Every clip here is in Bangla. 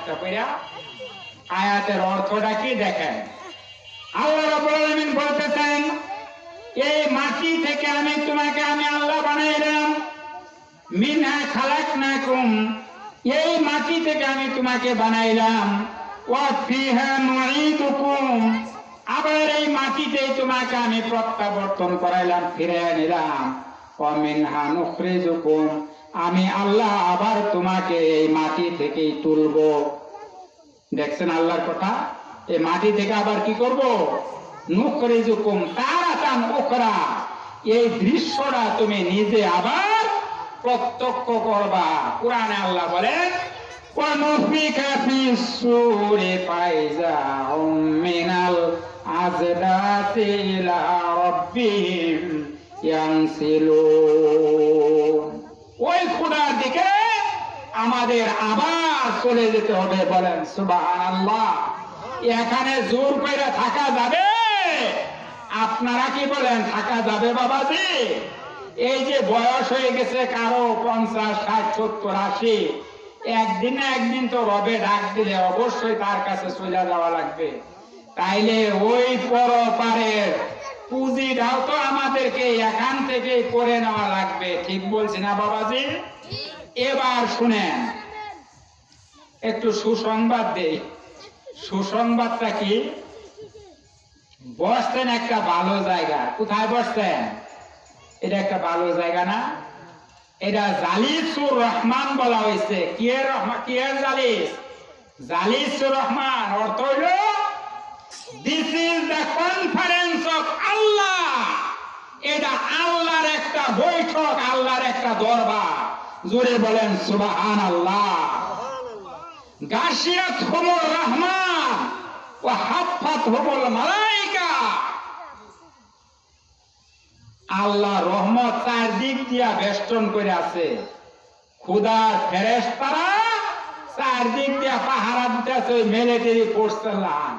আয়াতটা পড়া আয়াতের অর্থটা কি দেখেন। আল্লাহ রাব্বুল আলামিন বলতেছেন, এই মাটি থেকে আমি তোমাকে আল্লাহ বানাইলাম, মিনহা খালাকনাকুম, এই মাটি থেকে আমি তোমাকে বানাইলাম, ওয়া ফিহা নুঈদুকুম, আবার এই মাটিতেই তোমাকে আমি প্রত্যাবর্তন করাইলাম, ফিরে নিলাম, ওয়া মিনহা নুখরিজুকুম, আমি আল্লাহ আবার তোমাকে এই মাটি থেকেই তুলব। দেখছেন আল্লাহর কথা, এই মাটি থেকে আবার কি করব, নুখরিজুকুম তারাতান উখরা, এই দৃশ্যটা তুমি নিজে আবার প্রত্যক্ষ করবা। কোরআনে আল্লাহ বলেন, ওয়ানুফিকা ফিস সূরি ফাইজা মিনাল আজদাতি ইলা রাব্বিহিম ইয়ানসিলুন। ওই খোদার দিকে আমাদের আবার চলে যেতে হবে। বলেন সুবহানাল্লাহ। এখানে জোর করে থাকা যাবে? আপনারা কি বলেন, থাকা যাবে বাবাজি? এই যে বয়স হয়ে গেছে কারো 50, 60, 70, 80, একদিন না একদিন তো রবে ডাক দিলে অবশ্যই তার কাছে চলে যাওয়া লাগবে। তাইলে ওই পরপারের পুঁজিটাও তো আমাদেরকে এখান থেকে করে নেওয়া লাগবে। ঠিক বলছি না বাবাজি? এবার শুনেন, একটু সুসংবাদ দেই। সুসংবাদটা কি? বসছেন একটা ভালো জায়গা। কোথায় বসছেন? এটা একটা ভালো জায়গা না? এটা জালিসুর রহমান বলা হয়েছে। কি এর জালিস? জালিসুর রহমান অর্থ হইল this is the conference of Allah. এটা আল্লাহর একটা বৈঠক, আল্লাহর একটা দরবার। জোরে বলেন সুবহানাল্লাহ। গাশিয়াত হুমুর রহমান ওয়া হাফাত হুমুল মালাইকা। আল্লাহ রহমত চারদিক দিয়া বেষ্টন করে আছে। খোদার ফেরেশতারা চারদিক দিয়া পাহারা দিতেছে, ওই মিলিটারি ফোর্সের লান।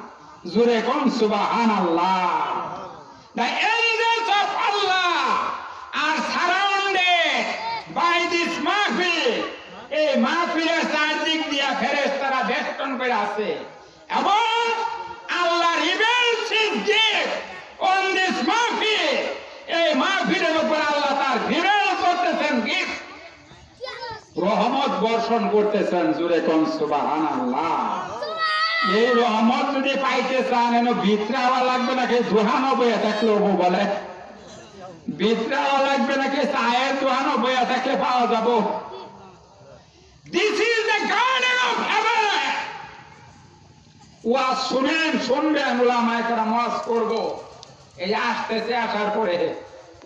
জোরে কোন সুবহানাল্লাহ। The angels of Allah are surrounded by this মাহফিল। এই মাহফিলের চারদিক দিয়া ফেরেশতারা বেষ্টন করে আছে এবং আল্লাহ reveals his gift on this মাহফিল। এই মাহফিলের উপর আল্লাহ তার রিভেল করতেছেন, গিফট, রহমত বর্ষণ করতেছেন। জোরে কোন সুবহানাল্লাহ। এই রহমত যদি পাইতে চান, এনে ভিতরে হওয়া লাগবে নাকি দোহানো বইয়া থাকলে বলে? ভিতরে হওয়া লাগবে নাকি চায়ের দোহানো বইয়া থাকলে পাওয়া যাব? This is the garden of heaven. ওয়াজ শুনেন, শুনবেন, উলামায়ে কেরাম ওয়াজ করব। এই আসতেছে, আসার পরে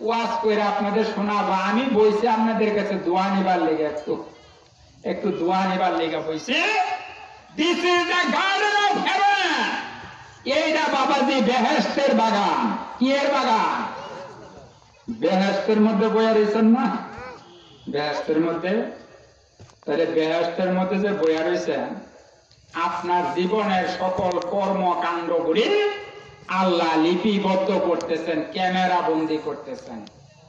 ওয়াজ করে আপনাদের শোনাবো। আমি বইছি আপনাদের কাছে দোয়া নিবার লেগে, একটু দোয়া নিবার লেগে বইছি। This is the garden of heaven. এইটা বাবাজি বেহেশতের বাগান। কি এর বাগান? বেহেশতের মধ্যে বইয়া রয়েছেন না? বেহেশতের মধ্যে, তাহলে বেহেশতের মধ্যে যে বইয়া রয়েছেন, আপনার জীবনের সকল কর্মকাণ্ডগুলি আল্লাহ লিপিবদ্ধ করতেছেন, ক্যামেরা বন্দী করতেছেন।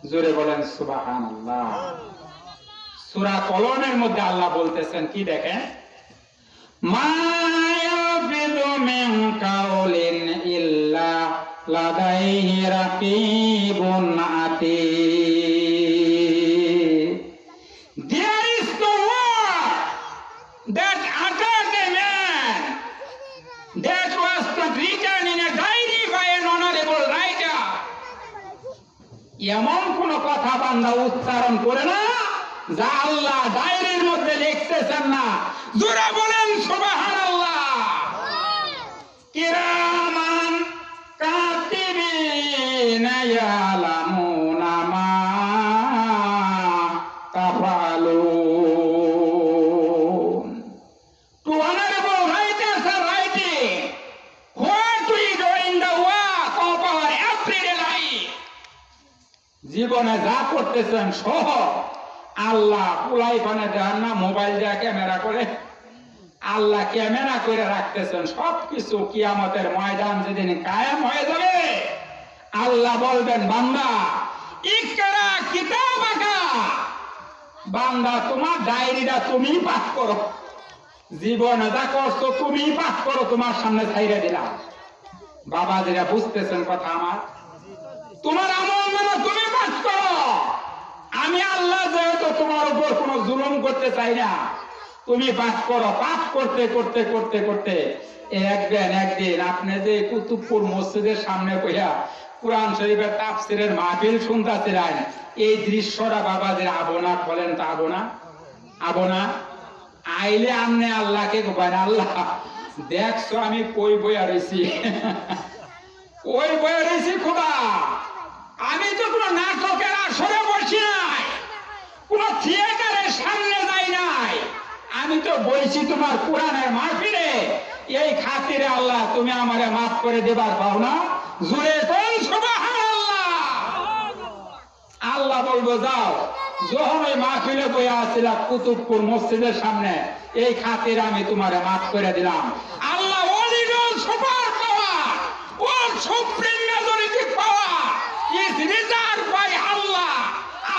জোরে বলেন সুবহানাল্লাহ। সূরা কলমের মধ্যে আল্লাহ বলতেছেন কি দেখেন, মা ইয়ালফিযু মিন কাউলিন ইল্লা লাদাইহি রাকীবুন আতীদ। There is no word that uttered a man that was not written in a diary by an honorable writer. এমন কোন কথা বান্দা উচ্চারণ করে না যা আল্লাহ ডায়েরির মধ্যে লিখতেছেন না। জোরে বলেন সুবহানাল্লাহ। কিরামান কাতিবিনা ইয়ালামুনা মা তাফালুন। To honourable writers are writing what we do in the work of our everyday life. জীবনে যা করতেছেন সহ আল্লাহ পুলাই বানে দেন না, মোবাইল দিয়ে ক্যামেরা করে আল্লাহ ক্যামেরা করে রাখতেছেন সবকিছু। কিয়ামতের ময়দান যেদিন কায়েম হয়ে যাবে, আল্লাহ বলবেন, বান্দা ইকরা কিতাবাকা, বান্দা তোমার ডায়েরিটা তুমি পাঠ করো। জীবনে যা করছো তুমি পাঠ করো, তোমার সামনে ছাইড়ে দিলাম। বাবাজিরা বুঝতেছেন কথা আমার? তোমার আমল নামা তুমি পাঠ করো, আমি আল্লাহ যেহেতু তোমার উপর কোনো জুলুম করতে চাই না, তুমি পাঠ করো। পাঠ করতে করতে করতে করতে একদিন আপনি যে কুতুবপুর মসজিদের সামনে বইয়া কুরআন শরীফের তাফসীরের মাহফিল শুনতেছিলেন, এই দৃশ্যটা বাবাজির আবনা বলেন তা আবনা আবনা আইলে আমনে আল্লাহকে গোবান, আল্লাহ দেখছো আমি কই বইয়া রয়েছি, ওই বইয়া রয়েছি খোদা, আমি তো কোনো নাটকের আসরে বসি নাই, কোন থিয়েটারের সামনে যাই নাই, আমি তো বলছি তোমার কোরআনের মাহফিলে। এই খাতিরে আল্লাহ তুমি আমারে মাফ করে দেবার পাও না? জুড়ে কোন সুবহানাল্লাহ। আল্লাহ বলবো যাও, যখন ওই মাহফিলে বইয়া আসছিলাম কুতুবপুর মসজিদের সামনে, এই খাতিরে আমি তোমারে মাফ করে দিলাম। আল্লাহ ওলিগল super power, or supreme majority power is reserve by Allah.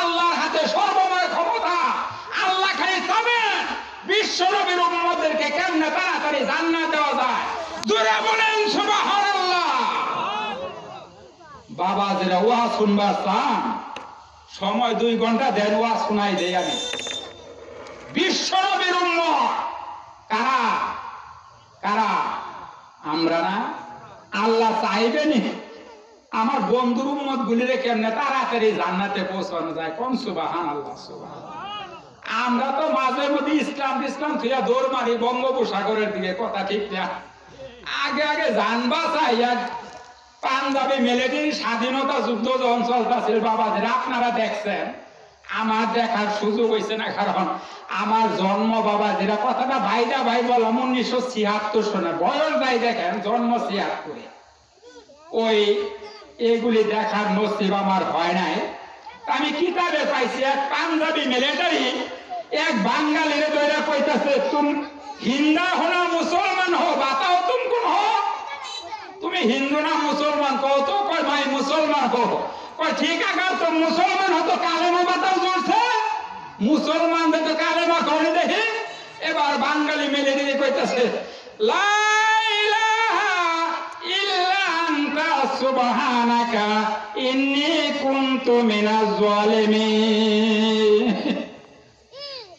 আল্লাহর হাতে সর্বময় ক্ষমতা। আল্লাহ খালি চাবেন বিশ্ব নবীর উম্মতদেরকে কেমনে তাড়াতাড়ি জান্নাত দেওয়া যায়। জোরে বলেন সুবহানাল্লাহ। বাবাজিরা ওয়াজ শুনবার চান, সময় 2 ঘন্টা দেন, ওয়াজ শোনাই দেই আমি। বিশ্ব নবীর উম্মত কারা কারা? আমরা না? আল্লাহ চাইবেনি আমার বন্ধুর উম্মত গুলিরে কেমনে তাড়াতাড়ি জান্নাতে পৌঁছানো যায়। কোন সুবহানাল্লাহ সুবহানাল্লাহ। আমরা তো মাঝে মধ্যে ইসলাম থুইয়া দৌড় মারি বঙ্গোপসাগরের দিকে, কথা ঠিক না? আগে আগে জানবা চাই। পাঞ্জাবি মিলিটারি স্বাধীনতা যুদ্ধ যখন চলতেছিল বাবাদের, আপনারা দেখছেন, আমার দেখার সুযোগ হয়েছে না, কারণ আমার জন্ম বাবাজিরা কথাটা ভাইদা ভাই বললাম 1976 সনে, বয়স যাই দেখেন, জন্ম 76। ওই এগুলি দেখার নসিব আমার হয় নাই। আমি কিতাবে পাইছি এক পাঞ্জাবি মিলিটারি এক বাঙালিরে ধরে কইতাছে, তুমি হিন্দা হো না মুসলমান হো, বাতাও তুমি কোন হো? তুমি হিন্দু না মুসলমান? কও তো। কয় ভাই মুসলমান হো। কয় ঠিক আগার তো মুসলমান হতো কালেমা বাতাও জড়ছে, মুসলমান তো কালেমা করি দেখি। এবার বাঙালি মিলিটারি কইতাছে, লা ইলাহা ইল্লা আনতা সুবহানাকা ইন্নী কুনতু মিনাজ জালিমিন।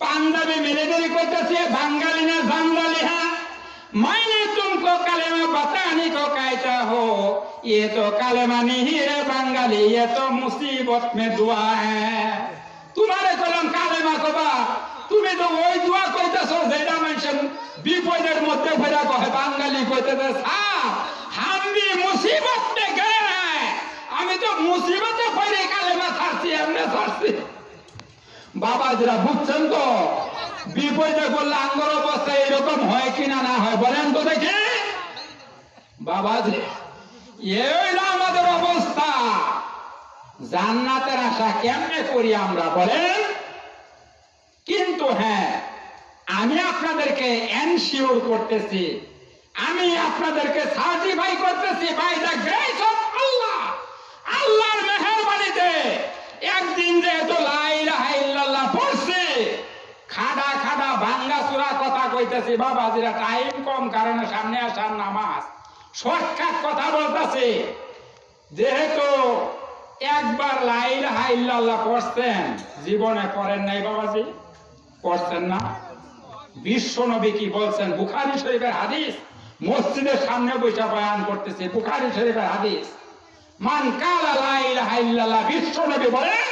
পাঞ্জাবি মিলিটারি কইতাছে, বাঙালি না জানদালি, হ্যাঁ मैंने तुमको कलेमा बताने को कहता हो, ये तो कलेमा नहीं है बंगाली, ये तो मुसीबत में दुआ है। तुम्हारे कलम कलेमा कबा, तुम्हें तो वही दुआ কইতাছো যেটা মানুষ বিপদের মধ্যে ফেরা কয়। বাঙালি কইতেছে, हम भी मुसीबत में गए हैं, আমি তো মুসিবতে পড়ে কলেমা ছাড়ছি, এমনি ছাড়ছি। বাবাজিরা বুঝছেন তো? বিপদে করলে আঙ্গর অবস্থা এরকম হয় কিনা না হয় বলেন তো দেখি। বাবাজি এই না আমাদের অবস্থা। জান্নাতের আশা কেমনে করি আমরা বলেন? কিন্তু হ্যাঁ, আমি আপনাদেরকে এনশিওর করতেছি, আমি আপনাদেরকে সার্টিফাই করতেছি বাই দ্য গ্রেস অফ আল্লাহ, আল্লাহর মেহেরবানিতে একদিন যেহেতু লা ইলাহা ইল্লাল্লাহ পড়ছে, খাডা খাডা ভাঙ্গা চূড়া কথা কইতেছি বাবাজিরা, টাইম কম কারণে সামনে আসার নামাজ শর্টকাট কথা বলতেছি। যেহেতু একবার লা ইলাহা ইল্লাল্লাহ পড়ছেন, জীবনে পড়েন নাই বাবাজি, পড়ছেন না? বিশ্ব নবী কি বলছেন? বুখারী শরীফের হাদিস, মসজিদের সামনে বসে বয়ান করতেছে, বুখারী শরীফের হাদিস, মান কালা লা ইলাহা ইল্লাল্লাহ, বিশ্ব নবী বলেন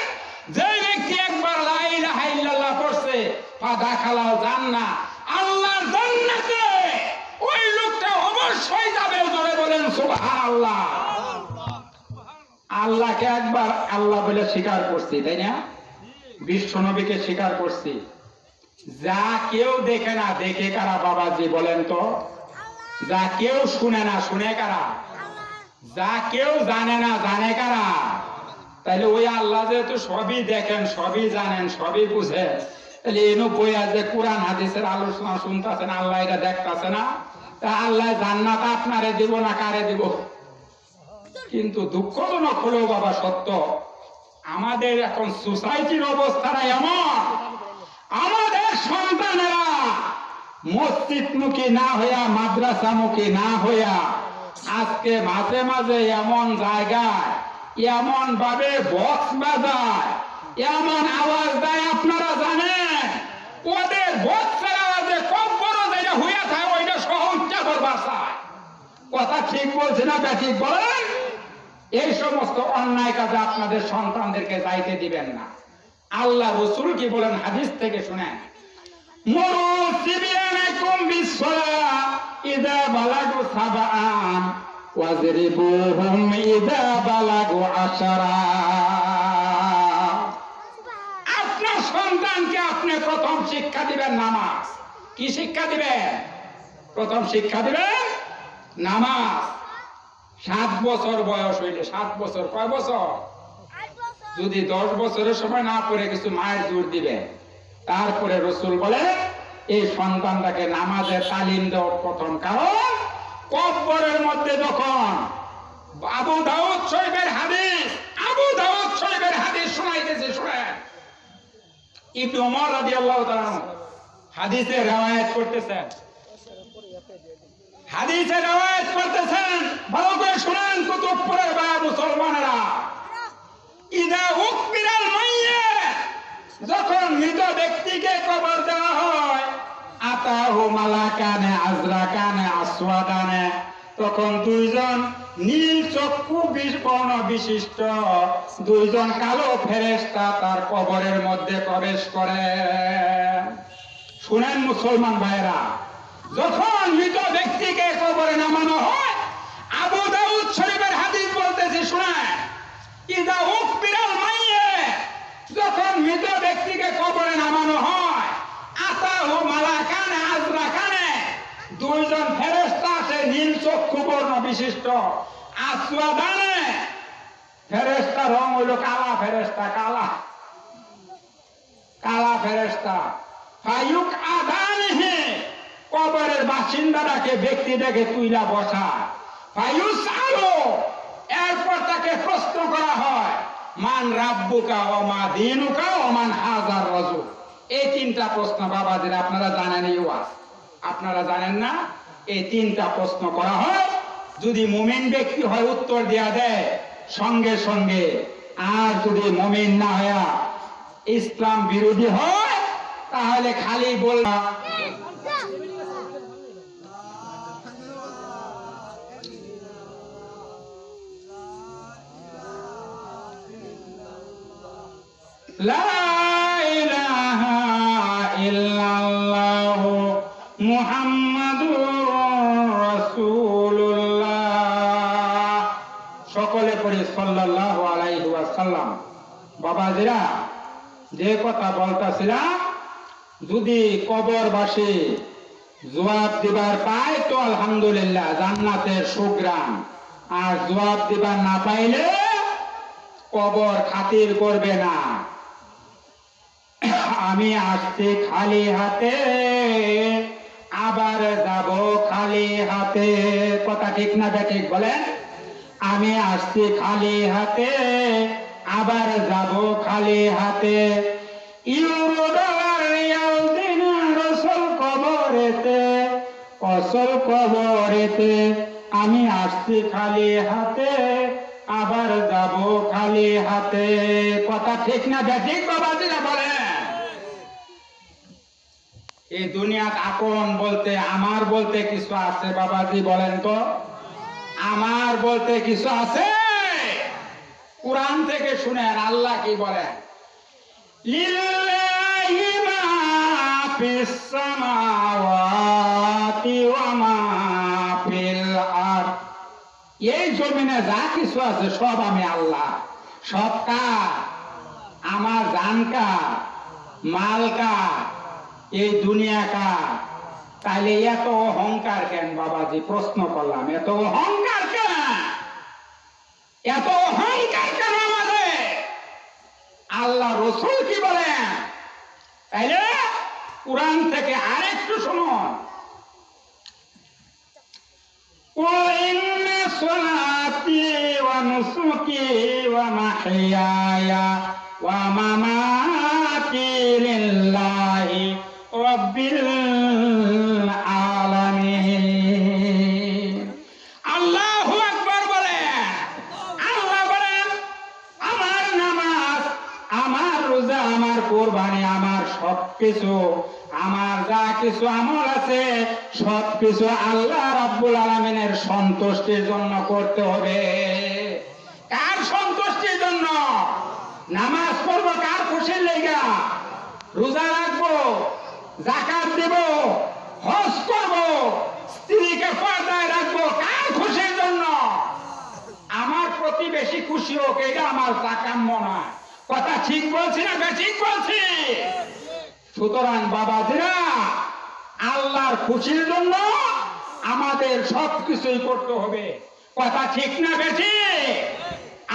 যে ব্যক্তি একবার লা ইলাহা ইল্লাল্লাহ পড়ছে, ফাদাখালাল জান্নাহ, আল্লাহর জান্নাতে ওই লোকটা অবশ্যই যাবে। জোরে বলেন সুবহানাল্লাহ। আল্লাহকে একবার আল্লাহ বলে স্বীকার করছি, তাই না? বিশ্ব নবীকে স্বীকার করছি। যা কেউ দেখে না দেখে কারা বাবাজি বলেন তো? যা কেউ শুনে না শুনে কারা? যা কেউ জানে না জানে কারা? তাহলে ওই আল্লাহ যেহেতু সবই দেখেন, সবই জানেন, সবই বুঝেন, তাহলে এনো বইয়া যে কোরআন হাদিসের আলোচনা শুনতেছেন, আল্লাহ এটা দেখতেছে না? তা আল্লাহ জান্নাত আপনারে দিব না কারে দিব? কিন্তু দুঃখজনক হলেও বাবা সত্য, আমাদের এখন সোসাইটির অবস্থাটা এমন, আমাদের সন্তানেরা মসজিদমুখী না হইয়া মাদ্রাসামুখী না হইয়া আজকে মাঝে মাঝে এমন জায়গায় এমন ভাবে বক্স বাজায়, এমন আওয়াজ দেয়, আপনারা জানেন ওদের বক্সের আওয়াজে কব্বর যেটা হইয়া থাকে ওইটা সহজ চাদর বাসায়। কথা ঠিক বলছে না ঠিক বলেন? এই সমস্ত অন্যায় কাজে আপনাদের সন্তানদেরকে যাইতে দিবেন না। আল্লাহ রাসূল কি বলেন হাদিস থেকে শুনেন, মুরু সিবিয়ানাকুম বিসসালাহ ইযা বালাগু সাবআন ওয়াজরিবুহুম ইযা বালাগু আশারা। আপনার সন্তানকে আপনি প্রথম শিক্ষা দিবেন নামাজ। কি শিক্ষা দিবেন? প্রথম শিক্ষা দিবেন নামাজ। 7 বছর বয়স হইলে, 7 বছর কয় বছর? যদি 10 বছরের সময় না পড়ে কিছু মায়ের জোর দিবেন। তারপরে রাসূল বলে এই সন্তানটাকে নামাজের তালিম দেওয়ার প্রথম কারণ কবরের মধ্যে যখন আবু দাউদ শরীফের হাদিস শোনাইতেছে, শুনেন। ইবনে ওমর রাদিয়াল্লাহু তাআলা হাদিসে রওয়ায়াত করতেছেন, ভালো করে শুনেন কুতুবপুরের বা মুসলমানেরা। ইদা উকবিরাল মাইয়্যিত, যখন মৃত ব্যক্তিকে কবর দেওয়া হয়, আতাহু মালাকানে আজরাকানে আসওয়াদানে, তখন দুইজন নীল চক্ষু বর্ণ বিশিষ্ট দুইজন কালো ফেরেশতা তার কবরের মধ্যে প্রবেশ করে। শুনেন মুসলমান ভাইরা, যখন মৃত ব্যক্তিকে কবরে নামানো হয়, আবু দাউদ শরীফের হাদিস বলতেছে, শুনেন। ইদা উকবিরাল মাইয়্যিত, যখন মৃত ব্যক্তিকে কবরে নামানো হয়, আতাহু মালাকানে আজরাকানে, দুইজন ফেরেশতা আছে নীল চক্ষু বর্ণ বিশিষ্ট, আসওয়াদানে, ফেরেশতা রং হইল কালা ফেরেশতা, কালা ফেরেশতা। ফায়ুক আদানিহি, কবরের বাসিন্দাটাকে ব্যক্তিটাকে তুইলা বসা। ফায়ুস আলো, এরপর তাকে প্রশ্ন করা হয়, মান রাব্বুকা ওয়া মা দীনুকা ওয়া মান হাযার রাজুল। এই 3টা প্রশ্ন বাবাদের আপনারা জানেন, এই ওয়াজ আপনারা জানেন না? এই 3টা প্রশ্ন করা হয়। যদি মুমিন ব্যক্তি হয় উত্তর দেয়া দেয় সঙ্গে সঙ্গে, আর যদি মুমিন না হয় ইসলাম বিরোধী হয় তাহলে খালি বলবা লা ইলাহা ইল্লাল্লাহু মুহাম্মাদুর রাসূলুল্লাহ। সকলে পড়ি সাল্লাল্লাহু আলাইহি ওয়াসাল্লাম। বাবাজিরা, যে কথা বলতাছিলাম, যদি কবরবাসী জবাব দিবার পায় তো আলহামদুলিল্লাহ, জান্নাতের সুগ্রাম। আর জবাব দিবার না পাইলে কবর খাতির করবে না। আমি আসছি খালি হাতে, আবার যাব খালি হাতে। কথা ঠিক না ঠিক বলেন? আমি আসছি খালি হাতে, আবার যাব খালি হাতে। ইউরো ডলার রিয়াল দিনার আসল কবরেতে, আসল কবরেতে। আমি আসছি খালি হাতে, আবার যাব খালি হাতে। কথা ঠিক না ঠিক বাবাজিরা বলেন? এই দুনিয়াত আপন বলতে আমার বলতে কিছু আছে বাবাজি, বলেন তো? আমার বলতে কিছু আছে? কুরআন থেকে শুনেন আল্লাহ কি বলেন, লিল্লাহি মা ফিস সামাওয়াতি ওয়া মা ফিল আরদ। এই জমিনে যা কিছু আছে সব আমি আল্লাহ। সব কার? আমার জান কার? মাল কার? এই দুনিয়া কার? তাইলে এত অহংকার কেন বাবাজি? প্রশ্ন করলাম, এত অহংকার কেন? এত অহংকার কেন আমাদের? আল্লাহ রাসূল কি বলেন? তাইলে কুরআন থেকে আরেকটু শুনুন। কুল ইন্না সলাতি ওয়া নুসুকি ওয়া মাহইয়ায়া ওয়া মামাতি লিল্লাহি রাব্বিল সবকিছু আল্লাহ রাব্বুল আলামিনের সন্তুষ্টির জন্য করতে হবে। কার সন্তুষ্টির জন্য? নামাজ পড়বো কার খুশির লেগা? রোজা রাখবো, যাকাত দেব, হজ করব, স্ত্রীকে পর্দায় রাখবো কার খুশির জন্য? আমার প্রতিবেশী খুশি হোক, এটা আমার কাম্য না। কথা ঠিক বলছি না ঠিক বলছি? সুতরাং বাবাজিরা, আল্লাহর খুশির জন্য আমাদের সবকিছুই করতে হবে। কথা ঠিক না বেশি?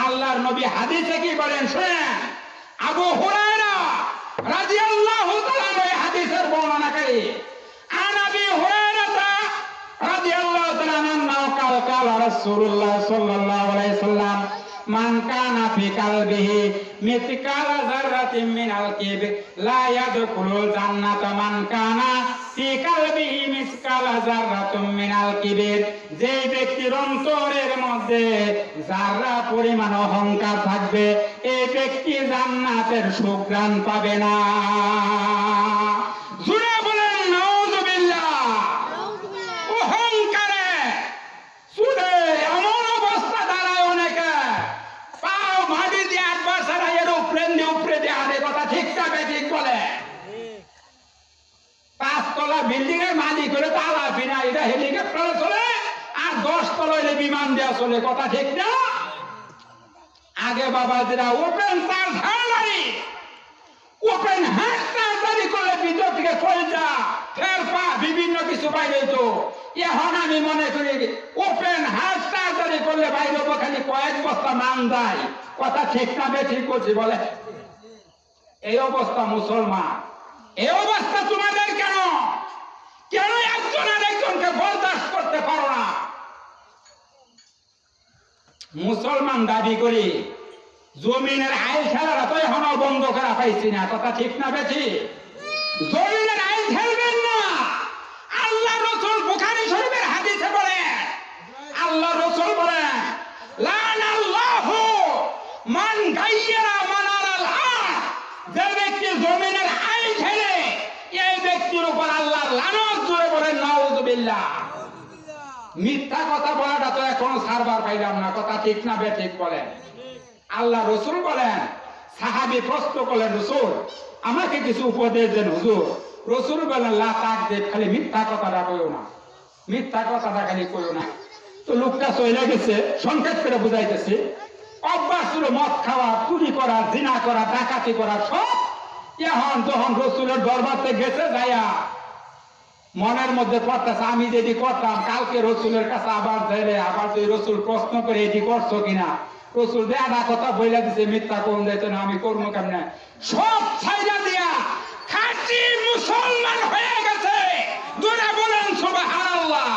আল্লাহর নবী হাদিসে কি বলেন শুনেন। আবু হুরায়রা রাদিয়াল্লাহু তাআলা এই হাদিসের বর্ণনাকারী। আন আবি হুরায়রা রাদিয়াল্লাহু তাআলা আনহু قال رسول الله صلى الله عليه وسلم من كان في قلبه مثقال ذرة من الكبر لا يدخل الجنة من كان في قلبه مثقال ذرة من الكبر। যে ব্যক্তির অন্তরের মধ্যে যারা পরিমাণ অহংকার থাকবে, এই ব্যক্তি জান্নাতের সুঘ্রাণ পাবে না। জুড়ে বলেন নাউযুবিল্লাহ। অহংকারে চুলে এমন অবস্থা দাঁড়ায় অনেকে, পাও মাটি দিয়ে একবার ছাড়া এর উপরে দিয়ে আরে। কথা ঠিক থাকে ঠিক বলে? 5 তলা বিল্ডিং এর মালিক হলে তালা ফিনা, এটা হেলিকপ্টারে চলে, আর 10 তলা হলে বিমান দেওয়া চলে। কথা ঠিক না? আগে বাবাজিরা ওপেন তার ধারণারি, ওপেন হাত তাড়াতাড়ি করলে ভিতর থেকে কলজা ফের পা বিভিন্ন কিছু বাইরে তো। এখন আমি মনে করি ওপেন হাত তাড়াতাড়ি করলে বাইরে খালি কয়েক বস্তা মান যায়। কথা ঠিক না ঠিক করছি বলে? এই অবস্থা মুসলমান, এই অবস্থা তোমাদের কেন? কেন একজন আরেকজনকে বরদাস্ত করতে পারো না? মুসলমান দাবি করি, জমিনের আইল খেলাটা তো এখনো বন্ধ করা পাইছি না। কথা ঠিক না বেশি? জমিনের আইল খেলবেন না। আল্লাহ রাসূল বুখারী শরীফের হাদিসে বলেন, আল্লাহ রাসূল বলেন, লানাল্লাহু মান গায়্যারা মানারাল আরদ। যে ব্যক্তি জমিনের আইল খেলে, এই ব্যক্তির উপর আল্লাহর লানত। জোরে বলেন নাউযুবিল্লাহ। মিথ্যা কথা বলাটা তো এখন সারবার পাইলাম না। কথা ঠিক না ঠিক বলেন? আল্লাহ রসুল বলেন, সাহাবী প্রশ্ন করলেন, রসুল আমাকে কিছু উপদেশ দেন হুজুর। রসুল বলেন, লা তাকযিব, খালি মিথ্যা কথাটা কইও না, মিথ্যা কথাটা খালি কইও না। তো লোকটা চলে গেছে, সংক্ষেপ করে বুঝাইতেছে। অভ্যাস ছিল মদ খাওয়া, চুরি করা, জিনা করা, ডাকাতি করা সব। এখন যখন রসুলের দরবারতে গেছে, যাইয়া মনের মধ্যে করতেছে, আমি যেটি করতাম কালকে রসুলের কাছে আবার যাইলে আবার তুই রসুল প্রশ্ন করে এটি করছো কিনা। রসুল দেয়া কথা বইলা দিছে, মিথ্যা কোন দিত না, আমি করবো কেমনে। সব ছাইলা দিয়া খাঁটি মুসলমান হয়ে গেছে। দুরা বলেন সুবহানাল্লাহ।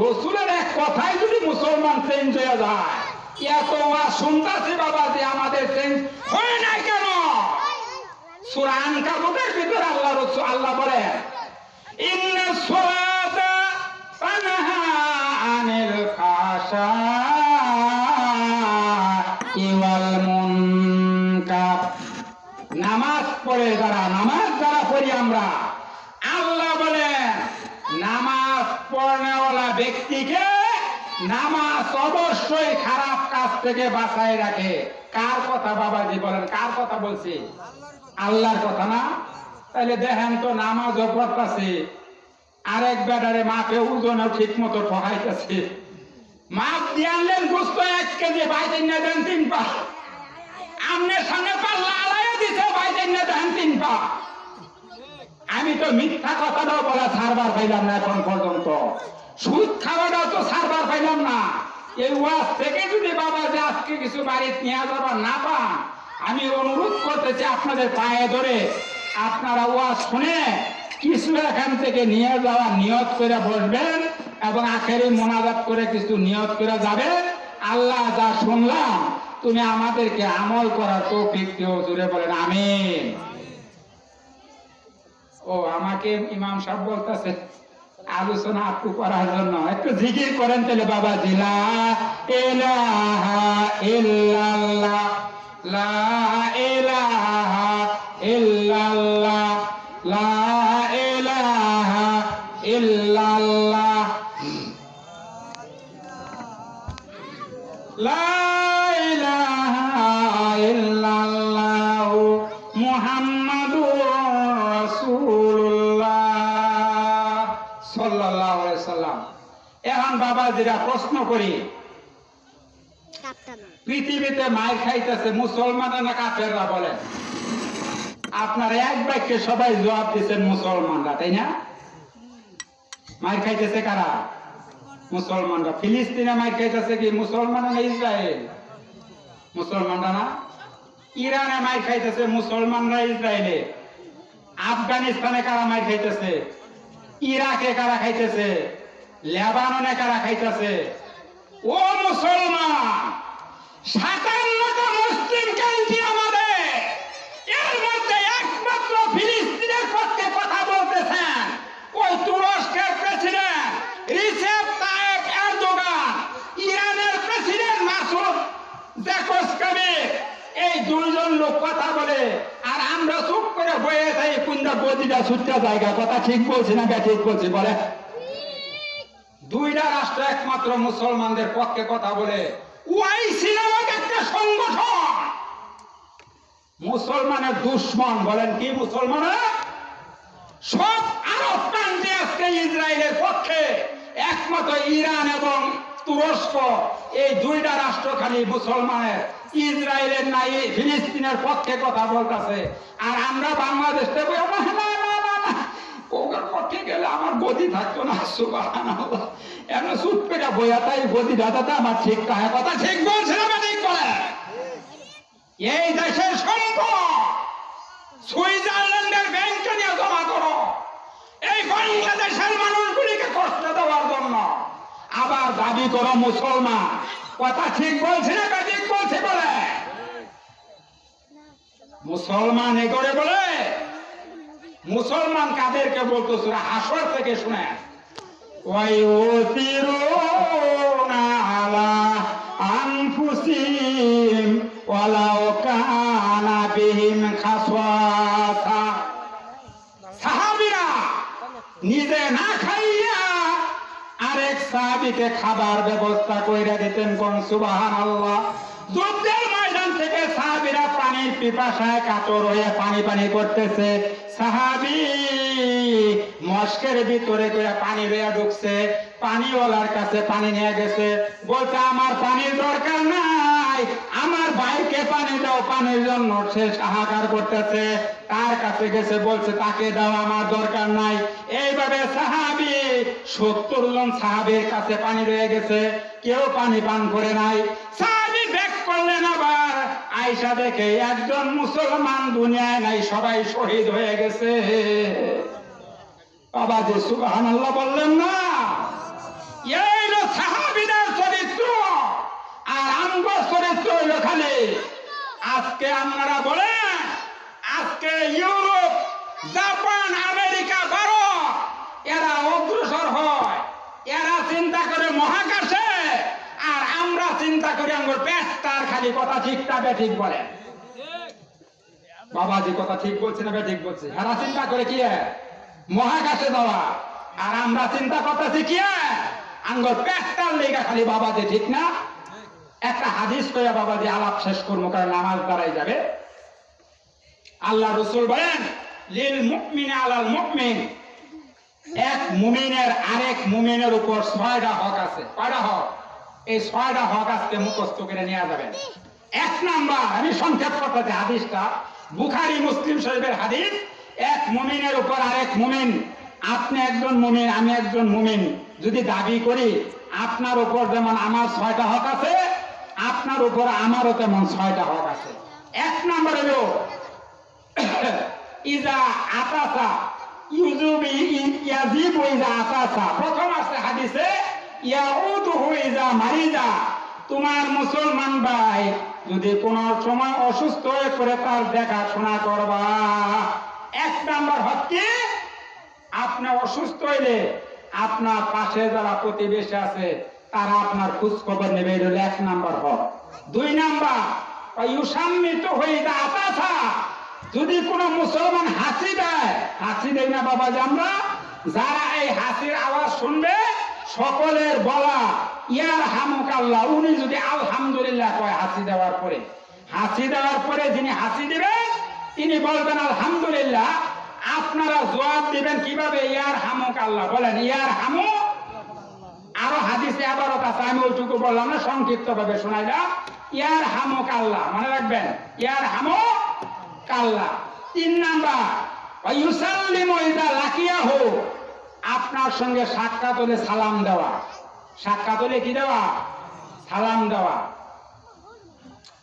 রসুলের এক কথাই যদি মুসলমান চেঞ্জ হয়ে যায়, এত শুনতাছি বাবা যে আমাদের চেঞ্জ হয় না কেন? সূরা আনকাবুতের ভিতরে আল্লাহ রসুল আল্লাহ বলেন, ইন্নাস সালাতা তানহা আনিল ফাহশাই ওয়াল মুনকার। নামাজ পড়ে নামাজ যারা পড়ি আমরা, আল্লাহ বলেন নামাজ পড়নেওয়ালা ব্যক্তিকে নামাজ অবশ্যই খারাপ কাজ থেকে বাঁচায় রাখে। কার কথা বাবাজি বলেন? কার কথা বলছি? আল্লাহর কথা না? তাহলে দেখেন তো, নামাজও পড়তাছে, আরেক বেটারে মাপে ওজনও ঠিক মতো ঠকাইতেছে। মাপ দিয়ে আনলেন গোস্ত 1 কেজি, বাইতেন না দেন 3 পা। আমনের সামনে পাল্লা আলাইয়া দিতে, বাইতেন না দেন 3 পা। আমি তো মিথ্যা কথাটাও বলা ছাড়বার পাইলাম না এখন পর্যন্ত। সুদ খাওয়াটাও তো ছাড়বার পাইলাম না। এই ওয়াজ থেকে যদি বাবা যে আজকে কিছু বাড়িতে নিয়ে যাবার না পান, আমি অনুরোধ করতেছি আপনাদের পায়ে ধরে, আপনারা ওয়াজ শুনে কিছু এখান থেকে নিয়ে যাওয়া নিয়ত করে বসবেন এবং আখেরি মোনাজাত করে কিছু নিয়ত করে যাবেন। আল্লাহ যা শুনলাম তুমি আমাদেরকে আমল করার তৌফিক দিও। জুড়ে বলেন আমিন। ও আমাকে ইমাম সাহেব বলতেছে আলোচনা আপু করার জন্য একটু জিকির করেন তাহলে বাবা। লা ইলাহা ইল্লাল্লাহ, লা ইলাহা ইল্লাল্লাহ, লা ইলাহা ইল্লাল্লাহ লা ইলাহা ইল্লাল্লাহ মুহাম্মাদুর রাসূলুল্লাহ সাল্লাল্লাহু আলাইহি সাল্লাম। এখন বাবাজিরা প্রশ্ন করি, পৃথিবীতে মার খাইতেছে মুসলমান না কাফেররা? বলেন। আপনারা এক বাক্যে সবাই জবাব দিচ্ছেন মুসলমানরা, তাই না? মার খাইতেছে কারা? মুসলমানরা। ফিলিস্তিনে মার খাইতেছে কি মুসলমান না ইসরায়েল? মুসলমানরা না? ইরানে মার খাইতেছে মুসলমানরা ইসরায়েলে। আফগানিস্তানে কারা মার খাইতেছে? ইরাকে কারা খাইতেছে? লেবাননে কারা খাইতেছে? ও মুসলমান, 57টা মুসলিম কান্ট্রি আমাদের, এর মধ্যে একমাত্র ফিলিস্তিনের পক্ষে কথা বলতেছেন ওই তুরস্কের প্রেসিডেন্ট রিসেপ তাইয়েপ এরদোগান, ইরানের প্রেসিডেন্ট মাসুদ পেজেশকিয়ান। এই দুইজন লোক কথা বলে আর আমরা চুপ করে বয়ে থাকি, কোনটা গদিটা ছুটটা জায়গা। কথা ঠিক বলছি না ঠিক বলছি? বলে দুইটা রাষ্ট্র একমাত্র মুসলমানদের পক্ষে কথা বলে। ওআইসি নামক একটা সংগঠন মুসলমানের দুশ্মন। বলেন কি মুসলমানের? সব আরব কান্ট্রি আজকে ইসরায়েলের পক্ষে, একমাত্র ইরান এবং তুরস্ক, এই দুইটা রাষ্ট্র খালি মুসলমানের, ইসরায়েলের নাই ফিলিস্তিনের পক্ষে কথা বলতেছে। আর আমরা বাংলাদেশ থেকে ওর পক্ষে গেলে আমার গদি থাকতো না। সুবহানাল্লাহ, এমন সুট করে বইয়া তাই গদি দাদাটা আমার ঠিক কাহে। কথা ঠিক বলছে না ঠিক বলে? এই দেশের সম্পদ সুইজারল্যান্ডের ব্যাংকে নিয়ে জমা করো, এই বাংলাদেশের মানুষগুলিকে কষ্ট দেওয়ার জন্য আবার দাবি করো মুসলমান। কথা ঠিক বলছে না ঠিক বলছে? বলে মুসলমান এ করে বলে। মুসলমান কাদেরকে বলতো? সূরা হাসর থেকে শুনে, ওয়ায়ুসিরুনা আলা আনফুসিহিম ওয়ালাউ কানা বিহিম খাসাসা। সাহাবীরা নিজে না খাইয়া আরেক সাহাবীকে খাবার ব্যবস্থা কইরা দিতেন। কোন সুবহানাল্লাহ। যুদ্ধের ময়দান থেকে সাহাবীরা পানির পিপাসায় কাতর হয়ে পানি করতেছে। সাহাবী মস্কের ভিতরে করে পানি লইয়া ঢুকছে, পানিওয়ালার কাছে পানি নিয়ে গেছে, বলছে আমার পানির দরকার নাই, আমার ভাইকে পানি দাও, পানির জন্য সে হাহাকার করতেছে। তার কাছে গেছে, বলছে তাকে দাও, আমার দরকার নাই। এইভাবে সাহাবী 70 জন সাহাবীর কাছে পানি রয়ে গেছে, কেউ পানি পান করে নাই। সাহাবী ব্যাক করলেন, আবার আয়েশা দেখে একজন মুসলমান দুনিয়ায় নাই, সবাই শহীদ হয়ে গেছে। বাবা যে সুবহানাল্লাহ বললেন না? এই হলো সাহাবীদের চরিত্র। আর আমগর চরিত্র হইল খালি। আজকে আপনারা বলেন, আজকে ইউরোপ, জাপান, আমেরিকা, ভারত এরা অগ্রসর হয়, এরা চিন্তা করে মহাকাশে, আর আমরা চিন্তা করি আমার পেটটার খালি। কথা ঠিকটা ঠিক বলেন? বাবাজি কথা ঠিক বলছে না ঠিক বলছে? এরা চিন্তা করে কি মহাকাশে যাওয়া, আর আমরা চিন্তা করতেছি কি আঙ্গর পেটটার লেগা খালি। বাবাজি ঠিক না? একটা হাদিস কইয়া বাবাজি আলাপ শেষ করবো, কারণ নামাজ দাঁড়াই যাবে। আল্লাহ রাসূল বলেন, লিল মুমিনি আলাল মুমিন, এক মুমিনের আরেক মুমিনের উপর 6টা হক আছে। কয়টা হক? এই 6টা হক আজকে মুখস্থ করে নেওয়া যাবে। এক নাম্বার, আমি সংক্ষেপ করতেছি হাদিসটা, বুখারী মুসলিম শরীফের হাদিস। এক মুমিনের উপর আরেক মুমিন, আপনি একজন মুমিন, আমি একজন মুমিন, যদি দাবি করি আপনার উপর যেমন আমার 6টা হক আছে, আপনার উপর আমারও তেমন 6টা হক আছে। এক নাম্বার হলো ইজা আতাসা ইউজুবি ইয়াজিবু ইজা আতাসা। প্রথম আছে হাদিসে ইয়াউদুহু ইজা মারিজা। তোমার মুসলমান ভাই যদি কোন সময় অসুস্থ হয়ে পড়ে তার দেখাশোনা করবা। এক নাম্বার হচ্ছে আপনি অসুস্থ হইলে আপনার পাশে যারা প্রতিবেশী আছে তারা আপনার খোঁজ খবর নেবে, এটা হলো 1 নাম্বার হক। 2 নাম্বার ইউসাম্মিত হয়ে যা আতাসা, যদি কোন মুসলমান হাসি দেয়, হাসি দেয় না বাবা যে আমরা, যারা এই হাসির আওয়াজ শুনবে সকলের বলা ইয়ার হামুকাল্লাহ। উনি যদি আলহামদুলিল্লাহ কয় হাসি দেওয়ার পরে, হাসি দেওয়ার পরে যিনি হাসি দিবেন তিনি বলবেন আলহামদুলিল্লাহ। আপনারা জবাব দিবেন কিভাবে? ইয়ার হামুকাল্লাহ বলেন, ইয়ার হামু। আরো হাদিসে আবারও আছে, আমি ওইটুকু বললাম না, সংক্ষিপ্ত ভাবে শোনাইলাম। ইয়ার হামুকাল্লাহ মনে রাখবেন, ইয়ার হামুকাল্লাহ। 3 নাম্বার ইউসাল্লিমু ইযা লাকিয়াহু, আপনার সঙ্গে সাক্ষাৎ হলে সালাম দেওয়া। সাক্ষাৎ হলে কি দেওয়া? সালাম দেওয়া।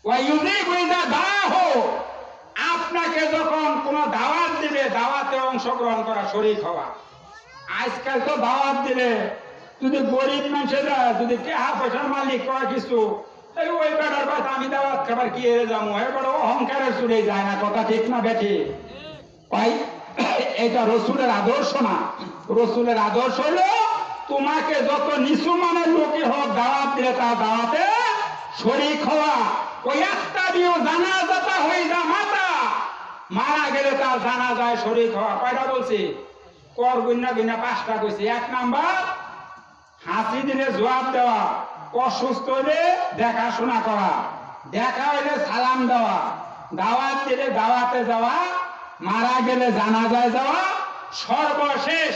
ওয়া ইউযিবু ইযা দাআহু, আপনাকে যখন কোন দাওয়াত দিবে দাওয়াতে অংশগ্রহণ করা, শরীক হওয়া। আজকাল তো দাওয়াত দিলে যদি গরিব মানুষেরা যদি টাকা পয়সার মালিক কয় কিছু, ওই বেটার বাস আমি দাওয়াত খাবার কি যাবো, এবার অহংকারের চুড়ে যায় না। কথা ঠিক না বেঠি ভাই? এটা রসুলের আদর্শ না। রসুলের আদর্শ হলো তোমাকে যত নিচু মানের লোকই হোক দাওয়াত দিলে তার দাওয়াতে শরীক হওয়া। ওই একটা দিও জানাজাটা হয়ে যা মাতা, মারা গেলে তার জানাজায় শরীক হওয়া। কয়টা বলছি? কর গুন্না গুন্না 5টা কইছি। 1 নাম্বার হাসি দিলে জবাব দেওয়া, অসুস্থ হলে দেখাশোনা করা, দেখা হইলে সালাম দেওয়া, দাওয়াত দিলে দাওয়াতে যাওয়া, মারা গেলে জানাজায় যাওয়া, সর্বশেষ